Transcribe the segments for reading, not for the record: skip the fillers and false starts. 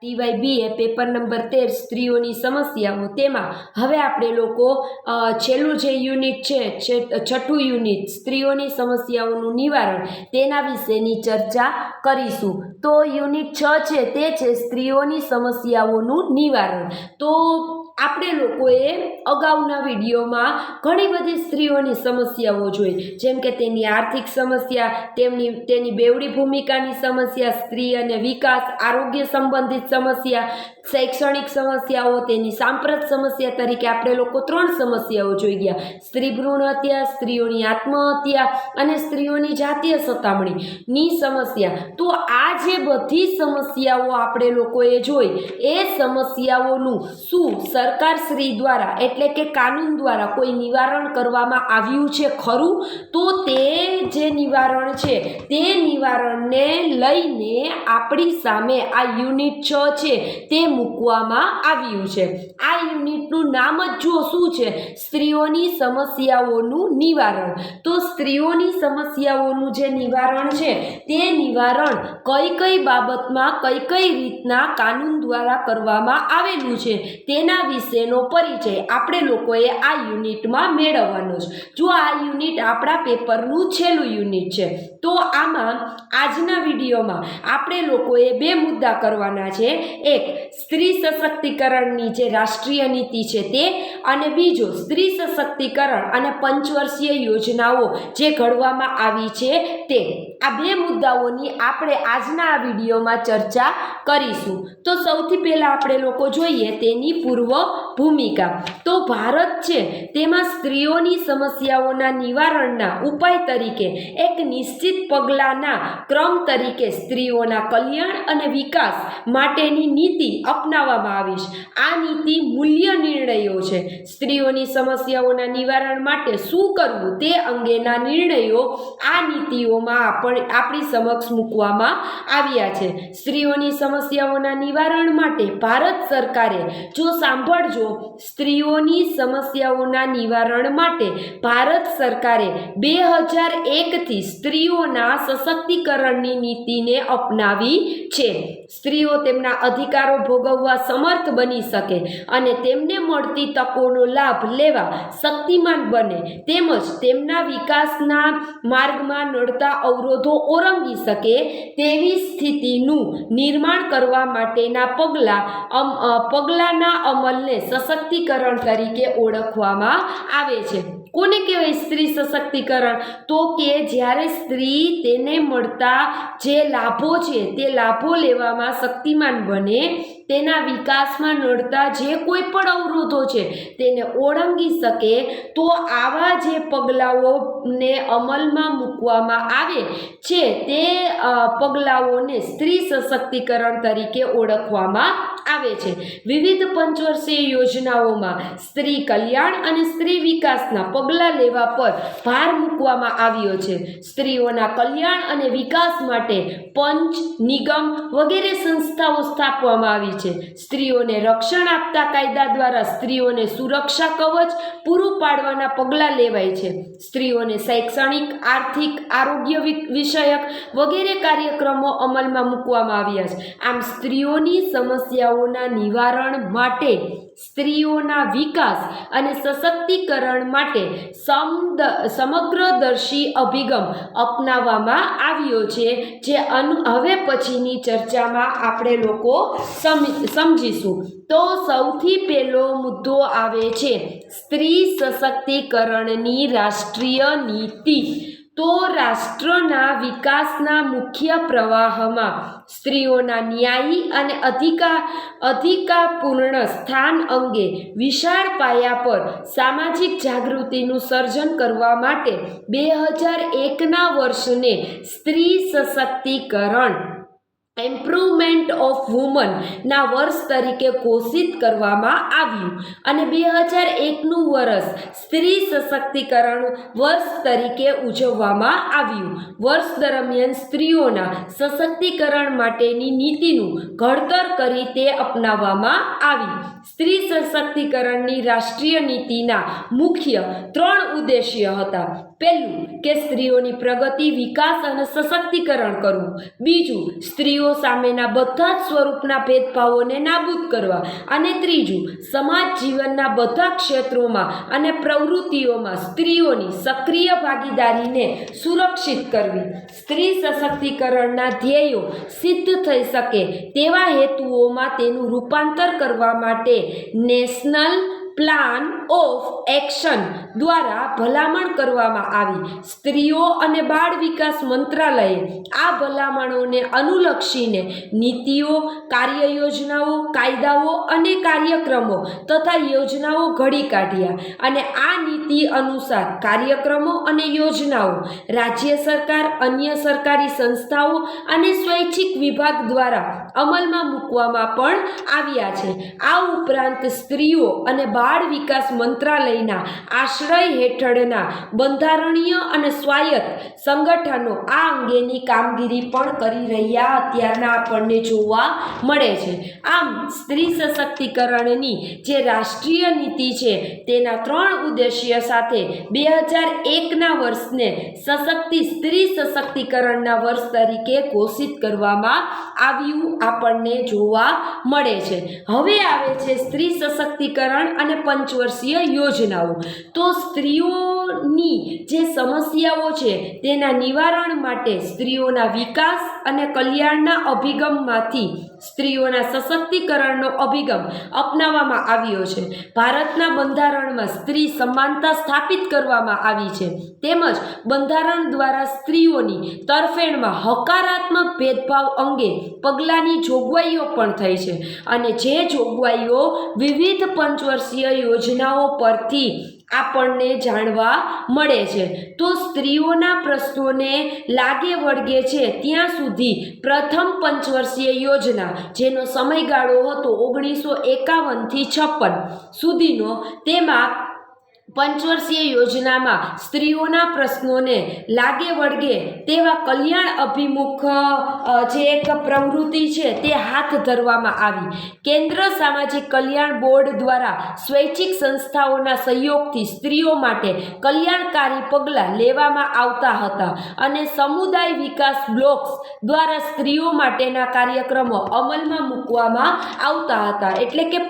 TYBA paper number 13 સ્ત્રીઓની સમસ્યાઓ, તેમાં હવે આપણે લોકો છેલ્લું જે યુનિટ છે, છઠ્ઠું યુનિટ સ્ત્રીઓની સમસ્યાઓનું નિવારણ, તેના વિશેની ચર્ચા કરીશું. તો યુનિટ 6 છે તે છે સ્ત્રીઓની સમસ્યાઓનું નિવારણ. તો આપણે લોકોએ અગાઉના વિડીયોમાં ઘણી બધી સ્ત્રીઓની સમસ્યાઓ જોઈ, જેમ કે તેની આર્થિક સમસ્યા, તેની બેવડી ભૂમિકાની સમસ્યા, સ્ત્રી અને વિકાસ, આરોગ્ય સંબંધિત સમસ્યા, શૈક્ષણિક સમસ્યાઓ, તેની સાંપ્રત સમસ્યા તરીકે આપણે લોકો 3 સમસ્યાઓ જોઈ ગયા: સ્ત્રી ભ્રૂણ હત્યા, સ્ત્રીઓની આત્મહત્યા અને સ્ત્રીઓની જાતીય સતામણીની સમસ્યા. તો આ જે બધી સમસ્યાઓ આપણે લોકોએ જોઈ, એ સમસ્યાઓનું શું સરકારશ્રી દ્વારા એટલે કે કાનૂન દ્વારા કોઈ નિવારણ કરવામાં આવ્યું છે ખરું? તો તે જે નિવારણ છે તે નિવારણને લઈને આપણી સામે આ યુનિટ 6 છે તે મૂકવામાં આવ્યું છે. આ યુનિટનું નામ જ જો શું છે? સ્ત્રીઓની સમસ્યાઓનું નિવારણ. તો સ્ત્રીઓની સમસ્યાઓનું જે નિવારણ છે તે નિવારણ કઈ બાબતમાં કઈ રીતના કાનૂન દ્વારા કરવામાં આવેલું છે તેના વિશેનો પરિચય આપણે લોકોએ આ યુનિટમાં મેળવવાનો છે. જો આ યુનિટ આપણા પેપરનું છેલ્લું યુનિટ છે, તો આમાં આજના વિડીયોમાં આપણે લોકોએ 2 મુદ્દા કરવાના છે. એક, સ્ત્રી સશક્તિકરણની જે રાષ્ટ્રીય નીતિ છે તે, અને બીજો, સ્ત્રી સશક્તિકરણ અને પંચવર્ષીય યોજનાઓ જે ઘડવામાં આવી છે તે. આ 2 મુદ્દાઓની આપણે આજના આ વિડીયોમાં ચર્ચા કરીશું. તો સૌથી પહેલા આપણે લોકો જોઈએ તેની પૂર્વ ભૂમિકા. તો ભારત છે તેમાં સ્ત્રીઓની સમસ્યાઓના નિવારણના ઉપાય તરીકે એક નિશ્ચિત પગલાંના ક્રમ તરીકે સ્ત્રીઓના કલ્યાણ અને વિકાસ માટેની નીતિ અપનાવવામાં આવી છે. આ નીતિ મૂલ્ય નિર્ણયો છે. સ્ત્રીઓની સમસ્યાઓના નિવારણ માટે શું કરવું તે અંગેના નિર્ણયો આ નીતિઓમાં આપણી સમક્ષ મૂકવામાં આવ્યા છે. સ્ત્રીઓની સમસ્યાઓના નિવારણ માટે ભારત સરકારે, જો સાંભળજો, સ્ત્રીઓની સમસ્યાઓના નિવારણ માટે ભારત સરકારે 2001થી સ્ત્રીઓના સશક્તિકરણની નીતિને અપનાવી છે. સ્ત્રીઓ તેમના અધિકારો ભોગવવા સમર્થ બની શકે અને તેમને મળતી તકોનો લાભ લેવા શક્તિમાન બને, તેમજ તેમના વિકાસના માર્ગમાં નડતા અવરોધો ઓળંગી શકે તેવી સ્થિતિનું નિર્માણ કરવા માટેના પગલાંના અમલને સશક્તિકરણ તરીકે ઓળખવામાં આવે છે. કોને કહેવાય સ્ત્રી સશક્તિકરણ? તો કે જ્યારે સ્ત્રી તેને મળતા જે લાભો છે તે લાભો લેવામાં શક્તિમાન બને, તેના વિકાસમાં નડતા જે કોઈ પણ અવરોધો છે તેને ઓળંગી શકે, તો આવા જે પગલાઓને અમલમાં મૂકવામાં આવે છે તે પગલાઓને સ્ત્રી સશક્તિકરણ તરીકે ઓળખવામાં આવે છે. વિવિધ પંચવર્ષીય યોજનાઓમાં સ્ત્રી કલ્યાણ અને સ્ત્રી વિકાસના પગલાં લેવા પર ભાર મૂકવામાં આવ્યો છે. સ્ત્રીઓના કલ્યાણ અને વિકાસ માટે પંચ, નિગમ વગેરે સંસ્થાઓ સ્થાપવામાં આવી છે. સ્ત્રીઓને રક્ષણ આપતા કાયદા દ્વારા સ્ત્રીઓને સુરક્ષા કવચ પૂરું પાડવાના પગલાં લેવાય છે. સ્ત્રીઓને શૈક્ષણિક, આર્થિક, આરોગ્ય વિષયક વગેરે કાર્યક્રમો અમલમાં મૂકવામાં આવ્યા છે. આમ સ્ત્રીઓની સમસ્યાઓના નિવારણ માટે, સ્ત્રીઓના વિકાસ અને સશક્તિકરણ માટે સમગ્રદર્શી અભિગમ અપનાવવામાં આવ્યો છે, જે હવે પછીની ચર્ચામાં આપણે લોકો સમજીશું. તો સૌથી પહેલો મુદ્દો આવે છે સ્ત્રી સશક્તિકરણની રાષ્ટ્રીય નીતિ. તો રાષ્ટ્રના વિકાસના મુખ્ય પ્રવાહમાં સ્ત્રીઓના ન્યાયી અને અધિકારપૂર્ણ સ્થાન અંગે વિશાળ પાયા પર સામાજિક જાગૃતિનું સર્જન કરવા માટે 2001ના વર્ષને સ્ત્રી સશક્તિકરણ ઇમ્પ્રુવમેન્ટ ઓફ વુમન ના વર્ષ તરીકે ઘોષિત કરવામાં આવ્યું, અને 2001નું વર્ષ સ્ત્રી સશક્તિકરણ વર્ષ તરીકે ઉજવવામાં આવ્યું. વર્ષ દરમિયાન સ્ત્રીઓના સશક્તિકરણ માટેની નીતિનું ઘડતર કરી તે અપનાવવામાં આવી. સ્ત્રી સશક્તિકરણની રાષ્ટ્રીય નીતિના મુખ્ય 3 ઉદ્દેશ્ય હતા. પહેલું કે સ્ત્રીઓની પ્રગતિ, વિકાસ અને સશક્તિકરણ કરવું. બીજું, સ્ત્રીઓ સામેના બધા જ સ્વરૂપના ભેદભાવોને નાબૂદ કરવા. અને ત્રીજું, સમાજ જીવનના બધા ક્ષેત્રોમાં અને પ્રવૃત્તિઓમાં સ્ત્રીઓની સક્રિય ભાગીદારીને સુરક્ષિત કરવી. સ્ત્રી સશક્તિકરણના ધ્યેયો સિદ્ધ થઈ શકે તેવા હેતુઓમાં તેનું રૂપાંતર કરવા માટે નેશનલ પ્લાન ઓફ એક્શન દ્વારા ભલામણ કરવામાં આવી. સ્ત્રીઓ અને બાળ વિકાસ મંત્રાલયે આ ભલામણોને અનુલક્ષીને નીતિઓ, કાર્ય યોજનાઓ, કાયદાઓ અને કાર્યક્રમો તથા યોજનાઓ ઘડી કાઢ્યા. અને આ નીતિ અનુસાર કાર્યક્રમો અને યોજનાઓ રાજ્ય સરકાર, અન્ય સરકારી સંસ્થાઓ અને સ્વૈચ્છિક વિભાગ દ્વારા અમલમાં મૂકવામાં પણ આવ્યા છે. આ ઉપરાંત સ્ત્રીઓ અને બાળ વિકાસ મંત્રાલયના આશ્રય હેઠળના બંધારણીય અને સ્વાયત્ત સંગઠનો આ અંગેની કામગીરી પણ કરી રહ્યા અત્યારના આપણને જોવા મળે છે. આમ સ્ત્રી સશક્તિકરણની જે રાષ્ટ્રીય નીતિ છે તેના 3 ઉદ્દેશ્ય સાથે 2001ના વર્ષને સ્ત્રી સશક્તિકરણના વર્ષ તરીકે ઘોષિત કરવામાં આવ્યું આપણને જોવા મળે છે. હવે આવે છે સ્ત્રી સશક્તિકરણ અને પંચવર્ષીય યોજનાઓ. તો સ્ત્રીઓની જે સમસ્યાઓ છે તેના નિવારણ માટે સ્ત્રીઓના વિકાસ અને કલ્યાણના અભિગમમાંથી સ્ત્રીઓના સશક્તિકરણનો અભિગમ અપનાવવામાં આવ્યો છે. ભારતના બંધારણમાં સ્ત્રી સમાનતા સ્થાપિત કરવામાં આવી છે. તેમજ બંધારણ દ્વારા સ્ત્રીઓની તરફેણમાં હકારાત્મક ભેદભાવ અંગે પગલાંની જોગવાઈઓ પણ થઈ છે. અને જે જોગવાઈઓ વિવિધ પંચવર્ષીય યોજનાઓ પરથી આપણને જાણવા મળે છે. તો સ્ત્રીઓના પ્રશ્નોને લાગે વળગે છે ત્યાં સુધી પ્રથમ પંચવર્ષીય યોજના, જેનો સમયગાળો હતો 1951થી 56 સુધીનો, તેમાં પંચવર્ષીય યોજનામાં સ્ત્રીઓના પ્રશ્નોને લાગે વળગે તેવા કલ્યાણ અભિમુખ જે એક પ્રવૃત્તિ છે તે હાથ ધરવામાં આવી. કેન્દ્ર સામાજિક કલ્યાણ બોર્ડ દ્વારા સ્વૈચ્છિક સંસ્થાઓના સહયોગથી સ્ત્રીઓ માટે કલ્યાણકારી પગલાં લેવામાં આવતા હતા. અને સમુદાય વિકાસ બ્લોક્સ દ્વારા સ્ત્રીઓ માટેના કાર્યક્રમો અમલમાં મૂકવામાં આવતા હતા. એટલે કે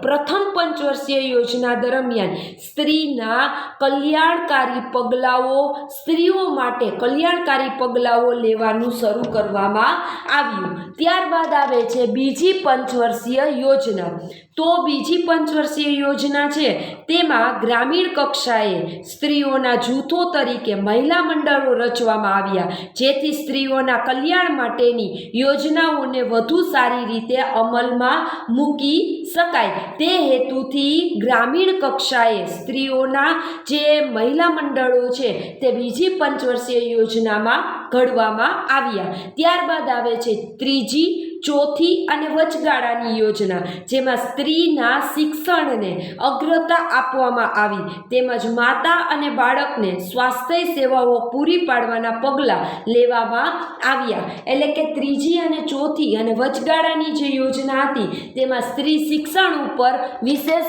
પ્રથમ પંચવર્ષીય યોજના દરમિયાન સ્ત્રીના કલ્યાણકારી પગલાઓ, સ્ત્રીઓ માટે કલ્યાણકારી પગલાઓ લેવાનું શરૂ કરવામાં આવ્યું. ત્યારબાદ આવે છે બીજી પંચવર્ષીય યોજના. તો બીજી પંચવર્ષીય યોજના છે તેમાં ગ્રામીણ કક્ષાએ સ્ત્રીઓના જૂથો તરીકે મહિલા મંડળો રચવામાં આવ્યા, જેથી સ્ત્રીઓના કલ્યાણ માટેની યોજનાઓને વધુ સારી રીતે અમલમાં મૂકી શકાય. તે હેતુથી ગ્રામીણ કક્ષાએ સ્ત્રીઓના જે મહિલા મંડળો છે તે બીજી પંચવર્ષીય યોજનામાં ઘડવામાં આવ્યા. ત્યારબાદ આવે છે ત્રીજી, ચોથી અને વચગાળાની યોજના, જેમાં સ્ત્રીના શિક્ષણને અગ્રતા આપવામાં આવી, તેમજ માતા અને બાળકને સ્વાસ્થ્ય સેવાઓ પૂરી પાડવાના પગલાં લેવામાં આવ્યા. એટલે કે ત્રીજી અને ચોથી અને વચગાળાની જે યોજના હતી તેમાં સ્ત્રી શિક્ષણ ઉપર વિશેષ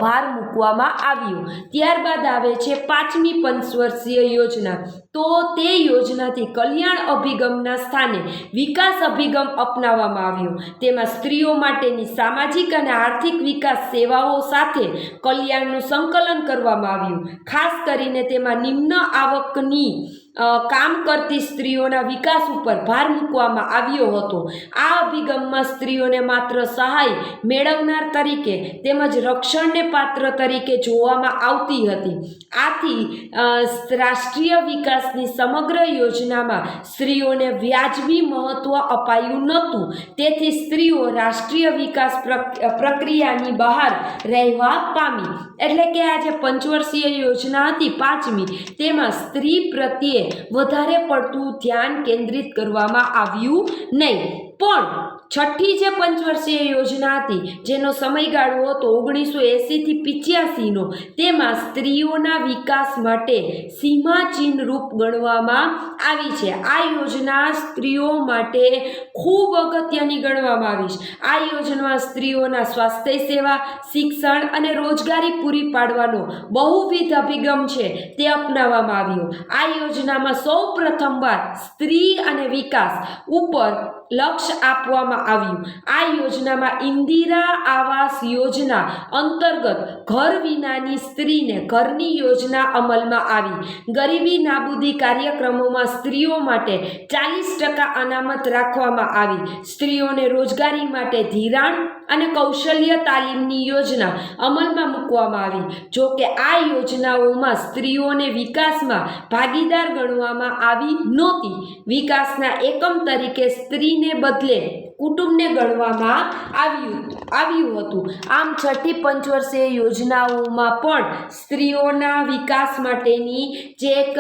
ભાર મૂકવામાં આવ્યો. ત્યારબાદ આવે છે પાંચમી પંચવર્ષીય યોજના. તો તે યોજનાથી કલ્યાણ અભિગમના સ્થાને વિકાસ અભિગમ અપનાવવામાં આવ્યો. તેમાં સ્ત્રીઓ માટેની સામાજિક અને આર્થિક વિકાસ સેવાઓ સાથે કલ્યાણનું સંકલન કરવામાં આવ્યું. ખાસ કરીને તેમાં નિમ્ન આવકની કામ કરતી સ્ત્રીઓના વિકાસ ઉપર ભાર મૂકવામાં આવ્યો હતો. આ અભિગમમાં સ્ત્રીઓને માત્ર સહાય મેળવનાર તરીકે તેમજ રક્ષણને પાત્ર તરીકે જોવામાં આવતી હતી. આથી રાષ્ટ્રીય વિકાસની સમગ્ર યોજનામાં સ્ત્રીઓને વ્યાજબી મહત્વ અપાયું નહોતું. તેથી સ્ત્રીઓ રાષ્ટ્રીય વિકાસ પ્રક્રિયાની બહાર રહેવા પામી. એટલે કે આ જે પંચવર્ષીય યોજના હતી પાંચમી, તેમાં સ્ત્રી પ્રત્યે વધારે પડતું ધ્યાન કેન્દ્રિત કરવામાં આવ્યું નહીં. પણ છઠ્ઠી જે પંચવર્ષીય યોજના હતી જેનો સમયગાળો હતો 1980 થી 85નો, તેમાં સ્ત્રીઓના વિકાસ માટે સીમાચિહ્ન રૂપ ગણવામાં આવી છે. આ યોજના સ્ત્રીઓ માટે ખૂબ અગત્યની ગણવામાં આવી છે. આ યોજનામાં સ્ત્રીઓના સ્વાસ્થ્ય સેવા, શિક્ષણ અને રોજગારી પૂરી પાડવાનો બહુવિધ અભિગમ છે તે અપનાવવામાં આવ્યો. આ યોજનામાં સૌ પ્રથમવાર સ્ત્રી અને વિકાસ ઉપર લક્ષ્ય આપવામાં આવ્યું. આ યોજનામાં ઇન્દિરા આવાસ યોજના અંતર્ગત ઘર વિનાની સ્ત્રીને ઘરની યોજના અમલમાં આવી. ગરીબી નાબૂદી કાર્યક્રમોમાં સ્ત્રીઓ માટે 40% અનામત રાખવામાં આવી. સ્ત્રીઓને રોજગારી માટે ધિરાણ અને કૌશલ્ય તાલીમની યોજના અમલમાં મૂકવામાં આવી. જો કે આ યોજનાઓમાં સ્ત્રીઓને વિકાસમાં ભાગીદાર ગણવામાં આવી નહોતી. વિકાસના એકમ તરીકે સ્ત્રીને બદલે કુટુંબને ગણવામાં આવ્યું હતું. આમ છઠ્ઠી પંચવર્ષીય યોજનાઓમાં પણ સ્ત્રીઓના વિકાસ માટેની જે એક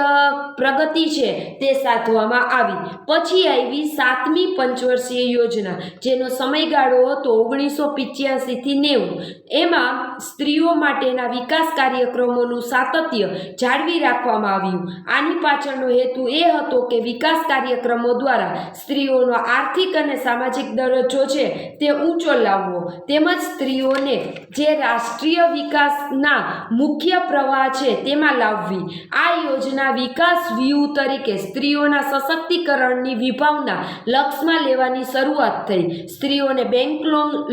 પ્રગતિ છે તે સાધવામાં આવી. પછી આવી સાતમી પંચવર્ષીય યોજના જેનો સમયગાળો હતો 1985 થી 90. એમાં સ્ત્રીઓ માટેના વિકાસ કાર્યક્રમોનું સાતત્ય જાળવી રાખવામાં આવ્યું. આની પાછળનો હેતુ એ હતો કે વિકાસ કાર્યક્રમો દ્વારા સ્ત્રીઓનો આર્થિક અને સામાજિક દરજ્જો છે તે ઊંચો લાવવો, તેમજ સ્ત્રીઓને જે રાષ્ટ્રીય વિકાસના મુખ્ય પ્રવાહ છે તેમાં લાવવી. આ યોજના વિકાસ વ્યૂહ તરીકે સ્ત્રીઓના સશક્તિકરણની વિભાવના લક્ષમાં લેવાની શરૂઆત થઈ. સ્ત્રીઓને બેંક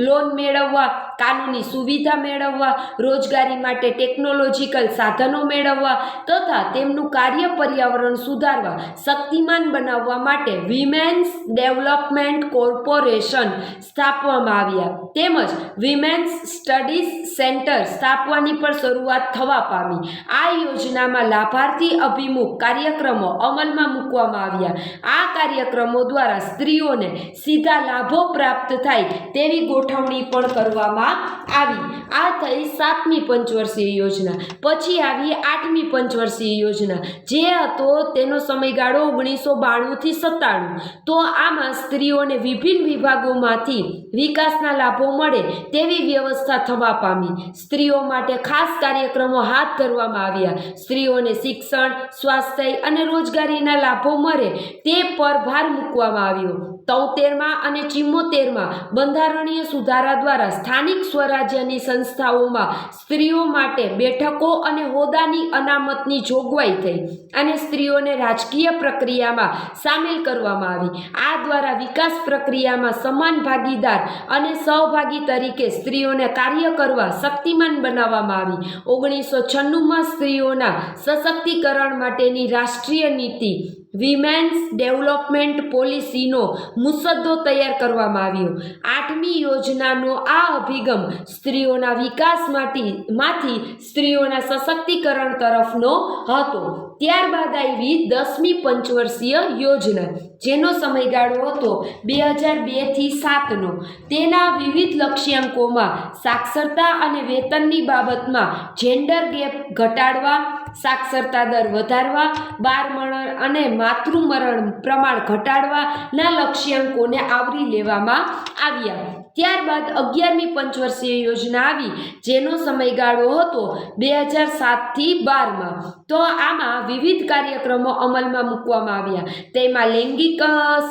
લોન મેળવવા, કાનૂની સુવિધા મેળવવા, રોજગારી માટે ટેકનોલોજીકલ સાધનો મેળવવા તથા તેમનું કાર્ય પર્યાવરણ સુધારવા શક્તિમાન બનાવવા માટે વિમેન્સ ડેવલપમેન્ટ કોર્પોરેશન સ્થાપવામાં આવ્યા. તેમજ વિમેન્સ સ્ટડીઝ સેન્ટર સ્થાપવાની પણ શરૂઆત થવા પામી. આ યોજનામાં લાભાર્થી અભિમુખ કાર્યક્રમો અમલમાં મૂકવામાં આવ્યા. આ કાર્યક્રમો દ્વારા સ્ત્રીઓને સીધા લાભો પ્રાપ્ત થાય તેવી ગોઠવણી પણ કરવામાં આવી. આ થઈ સાતમી પંચવર્ષીય યોજના. પછી આવી આઠમી પંચવર્ષીય યોજના જે હતો તેનો સમયગાળો 1992 થી 97. તો આમાં સ્ત્રીઓને વિભિન્ન વિભાગોમાંથી વિકાસના લાભો મળે તેવી વ્યવસ્થા થવા પામી. સ્ત્રીઓ માટે ખાસ કાર્યક્રમો હાથ ધરવામાં આવ્યા. સ્ત્રીઓને શિક્ષણ, સ્વાસ્થ્ય અને રોજગારીના લાભો મળે તે પર ભાર મૂકવામાં આવ્યો. 73માં અને 74માં બંધારણીય સુધારા દ્વારા સ્થાનિક સ્વરાજ્યની સંસ્થાઓમાં સ્ત્રીઓ માટે બેઠકો અને હોદ્દાની અનામતની જોગવાઈ થઈ અને સ્ત્રીઓને રાજકીય પ્રક્રિયામાં સામેલ કરવામાં આવી. આ દ્વારા વિકાસ પ્રક્રિયામાં સમાન ભાગીદાર અને સહભાગી તરીકે સ્ત્રીઓને કાર્ય કરવા શક્તિમાન બનાવવામાં આવી. 1996માં સ્ત્રીઓના સશક્તિકરણ માટેની રાષ્ટ્રીય નીતિ વિમેન્સ ડેવલપમેન્ટ પોલિસીનો મુસદ્દો તૈયાર કરવામાં આવ્યો. આઠમી યોજનાનો આ અભિગમ સ્ત્રીઓના વિકાસમાંથી સ્ત્રીઓના સશક્તિકરણ તરફનો હતો. ત્યારબાદ આવી 10મી પંચવર્ષીય યોજના જેનો સમયગાળો હતો 2002 થી 7નો. તેના વિવિધ લક્ષ્યાંકોમાં સાક્ષરતા અને વેતનની બાબતમાં જેન્ડર ગેપ ઘટાડવા, સાક્ષરતા દર વધારવા, બાળમરણ અને માતૃમરણ પ્રમાણ ઘટાડવાના લક્ષ્યાંકોને આવરી લેવામાં આવ્યા. ત્યારબાદ 11મી પંચવર્ષીય યોજના આવી જેનો સમયગાળો હતો 2007 થી 12માં. તો આમાં વિવિધ કાર્યક્રમો અમલમાં મૂકવામાં આવ્યા. તેમાં લૈંગિક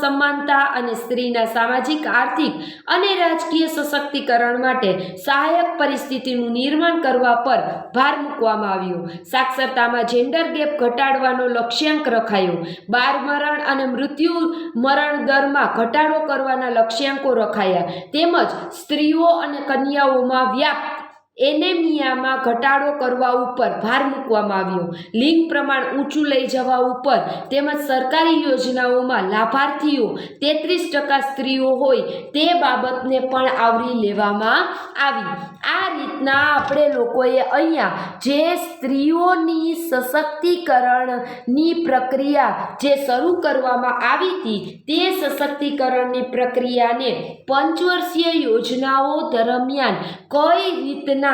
સમાનતા અને સ્ત્રીના સામાજિક, આર્થિક અને રાજકીય સશક્તિકરણ માટે સહાયક પરિસ્થિતિનું નિર્માણ કરવા પર ભાર મૂકવામાં આવ્યો. સાક્ષરતામાં જેન્ડર ગેપ ઘટાડવાનો લક્ષ્યાંક રખાયો. બાળમરણ અને મૃત્યુ મરણ દરમાં ઘટાડો કરવાના લક્ષ્યાંકો રખાયા. તેમજ સ્ત્રીઓ અને કન્યાઓમાં વ્યાપ્ત એનેમિયામાં ઘટાડો કરવા ઉપર ભાર મૂકવામાં આવ્યો. લિંગ પ્રમાણ ઊંચું લઈ જવા ઉપર તેમજ સરકારી યોજનાઓમાં લાભાર્થીઓ 33% સ્ત્રીઓ હોય તે બાબતને પણ આવરી લેવામાં આવી. આ રીતના આપણે લોકોએ અહીંયા જે સ્ત્રીઓની સશક્તિકરણની પ્રક્રિયા જે શરૂ કરવામાં આવી હતી તે સશક્તિકરણની પ્રક્રિયાને પંચવર્ષીય યોજનાઓ દરમિયાન કઈ રીતના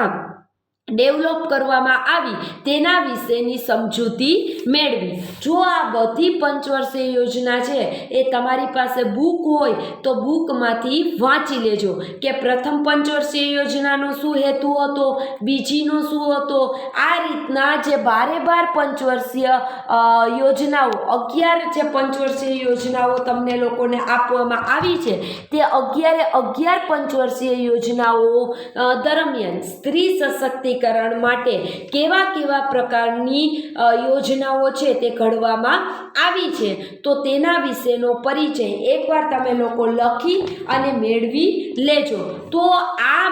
ડેવલપ કરવામાં આવી તેના વિશેની સમજૂતી મેળવી. જો આ બધી પંચવર્ષીય યોજના છે એ તમારી પાસે બુક હોય તો બુકમાંથી વાંચી લેજો કે પ્રથમ પંચવર્ષીય યોજનાનો શું હેતુ હતો, બીજીનો શું હતો. આ રીતના જે 12 પંચવર્ષીય યોજનાઓ 11 જે પંચવર્ષીય યોજનાઓ તમને લોકોને આપવામાં આવી છે તે 11 પંચવર્ષીય યોજનાઓ દરમિયાન સ્ત્રી સશક્તિકરણ માટે કેવા પ્રકારની યોજનાઓ છે તે ઘડવામાં આવી છે તો તેના વિશેનો પરિચય એકવાર તમે લોકો લખી અને મેળવી લેજો. તો આ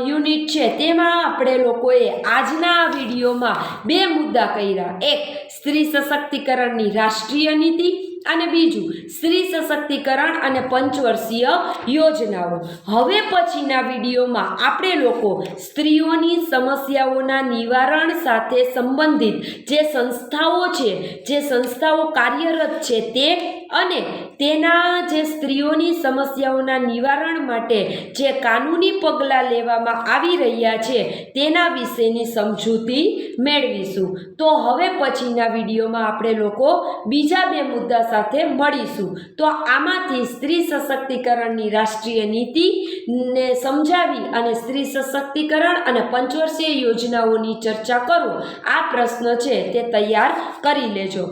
યુનિટ છે તેમાં આપણે લોકોએ આજના વિડીયોમાં 2 મુદ્દા કર્યા. એક, સ્ત્રી સશક્તિકરણની રાષ્ટ્રીય નીતિ અને બીજું સ્ત્રી સશક્તિકરણ અને પંચવર્ષીય યોજનાઓ. હવે પછીના વિડીયોમાં આપણે લોકો સ્ત્રીઓની સમસ્યાઓના નિવારણ સાથે સંબંધિત જે સંસ્થાઓ છે, જે સંસ્થાઓ કાર્યરત છે તે અને તેના જે સ્ત્રીઓની સમસ્યાઓના નિવારણ માટે જે કાનૂની પગલાં લેવામાં આવી રહ્યા છે તેના વિશેની સમજૂતી મેળવીશું. તો હવે પછીના વિડીયોમાં આપણે લોકો બીજા 2 મુદ્દા સાથે મળીશું. તો આમાંથી સ્ત્રી સશક્તિકરણની રાષ્ટ્રીય નીતિને સમજાવી અને સ્ત્રી સશક્તિકરણ અને પંચવર્ષીય યોજનાઓની ચર્ચા કરો. આ પ્રશ્ન છે તે તૈયાર કરી લેજો.